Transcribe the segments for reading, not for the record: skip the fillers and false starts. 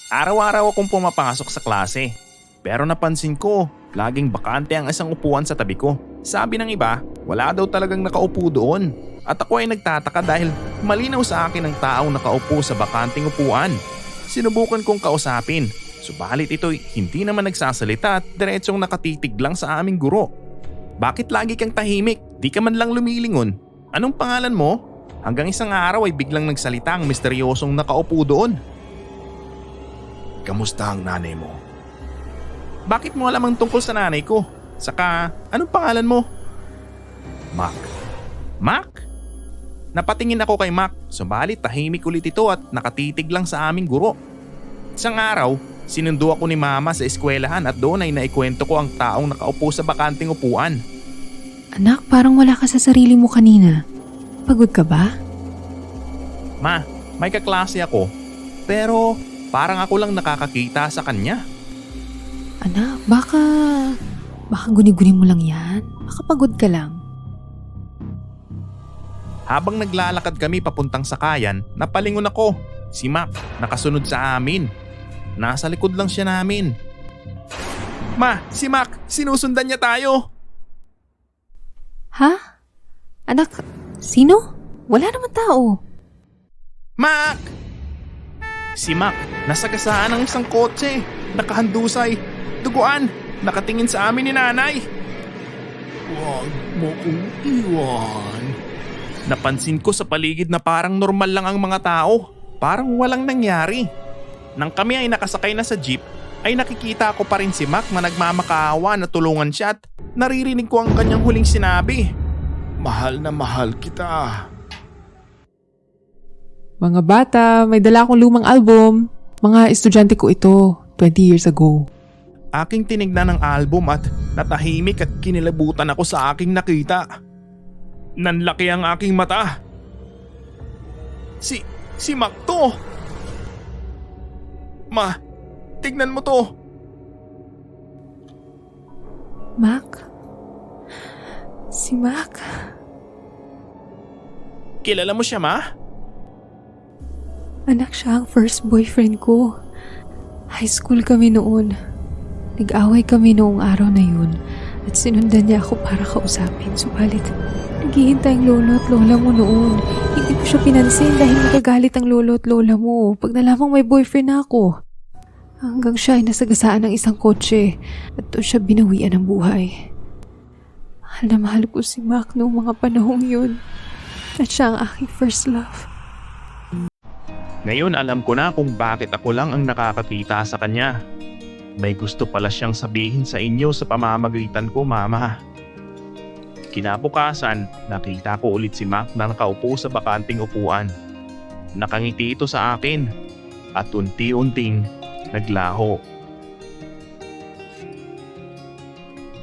Araw-araw akong pumapasok sa klase. Pero napansin ko, laging bakante ang isang upuan sa tabi ko. Sabi ng iba, wala daw talagang nakaupo doon. At ako ay nagtataka dahil malinaw sa akin ang taong nakaupo sa bakanting upuan. Sinubukan kong kausapin, subalit ito'y hindi naman nagsasalita at diretsong nakatitig lang sa aming guro. Bakit lagi kang tahimik? Di ka man lang lumilingon. Anong pangalan mo? Hanggang isang araw ay biglang nagsalita ang misteryosong nakaupo doon. Kamusta ang nanay mo? Bakit mo alam ang tungkol sa nanay ko? Saka, anong pangalan mo? Mac. Mac? Napatingin ako kay Mac, subalit tahimik ulit ito at nakatitig lang sa aming guro. Isang araw, sinundo ako ni Mama sa eskwelahan at doon ay naikwento ko ang taong nakaupo sa bakanting upuan. Anak, parang wala ka sa sarili mo kanina. Pagod ka ba? Ma, may kaklase ako, pero parang ako lang nakakakita sa kanya. Anak, baka guni-guni mo lang yan. Baka pagod ka lang. Habang naglalakad kami papuntang sakayan, napalingon ako. Si Mac, nakasunod sa amin. Nasa likod lang siya namin. Ma, si Mac, sinusundan niya tayo. Ha? Anak, sino? Wala naman tao. Mac! Si Mac, nasagasaan ng isang kotse. Nakahandusay. Duguan, nakatingin sa amin ni nanay. Huwag mo kong iwan. Napansin ko sa paligid na parang normal lang ang mga tao. Parang walang nangyari. Nang kami ay nakasakay na sa jeep, ay nakikita ko pa rin si Mac na nagmamakaawa na tulungan siya at naririnig ko ang kanyang huling sinabi. Mahal na mahal kita. Mga bata, may dala akong lumang album. Mga estudyante ko ito, 20 years ago. Aking tinignan ang album at natahimik at kinilabutan ako sa aking nakita. Nanlaki ang aking mata. Si Mac to. Ma, tignan mo to. Mac? Si Mac? Kilala mo siya, Ma? Anak, siya ang first boyfriend ko. High school kami noon. Nag-away kami noong araw na yun at sinundan niya ako para kausapin. Subalit, naghihintay ang lolo at lola mo noon. Hindi ko siya pinansin dahil magagalit ang lolo at lola mo pag nalamang may boyfriend na ako. Hanggang siya ay nasagasaan ng isang kotse at doon siya binawian ng buhay. Mahal na mahal ko si Mac noong mga panahong yun at siya ang aking first love. Ngayon alam ko na kung bakit ako lang ang nakakakita sa kanya. May gusto pala siyang sabihin sa inyo sa pamamagitan ko, Mama. Kinabukasan, nakita ko ulit si Mac na nakaupo sa bakanting upuan. Nakangiti ito sa akin at unti-unting naglaho.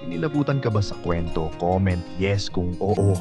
Inilabutan ka ba sa kwento? Comment yes kung oo.